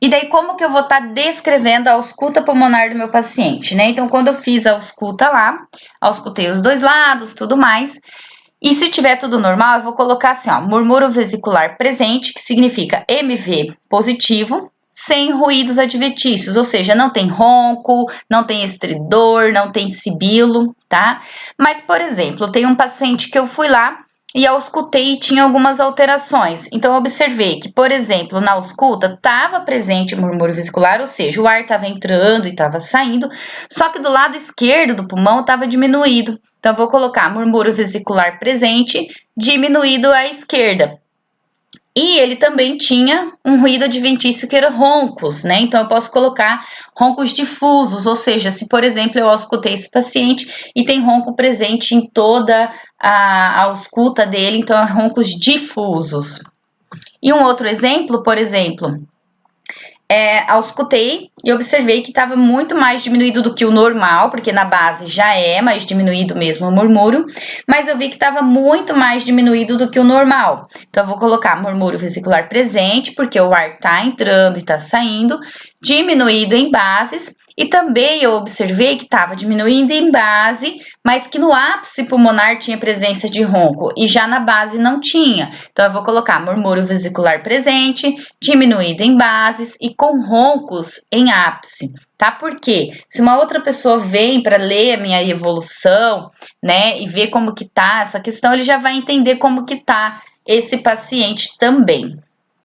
E daí, como que eu vou estar descrevendo a ausculta pulmonar do meu paciente, né? Então, quando eu fiz a ausculta lá, auscultei os dois lados, tudo mais. E se tiver tudo normal, eu vou colocar assim, ó, murmúrio vesicular presente, que significa MV positivo, sem ruídos adventícios, ou seja, não tem ronco, não tem estridor, não tem sibilo, tá? Mas, por exemplo, tem um paciente que eu fui lá e auscultei e tinha algumas alterações. Então, eu observei que, por exemplo, na ausculta estava presente o murmúrio vesicular, ou seja, o ar estava entrando e estava saindo, só que do lado esquerdo do pulmão estava diminuído. Então, eu vou colocar murmúrio vesicular presente, diminuído à esquerda. E ele também tinha um ruído adventício que era roncos, né? Então, eu posso colocar roncos difusos, ou seja, se, por exemplo, eu auscultei esse paciente e tem ronco presente em toda a ausculta dele, então, é roncos difusos. E um outro exemplo, por exemplo, auscultei e observei que estava muito mais diminuído do que o normal, porque na base já é mais diminuído mesmo o murmúrio, mas eu vi que estava muito mais diminuído do que o normal. Então, eu vou colocar murmúrio vesicular presente, porque o ar está entrando e está saindo, diminuído em bases, e também eu observei que estava diminuindo em base, mas que no ápice pulmonar tinha presença de ronco, e já na base não tinha. Então, eu vou colocar murmúrio vesicular presente, diminuído em bases e com roncos em ápice, tá? Porque se uma outra pessoa vem para ler a minha evolução, né, e ver como que tá essa questão, ele já vai entender como que tá esse paciente também.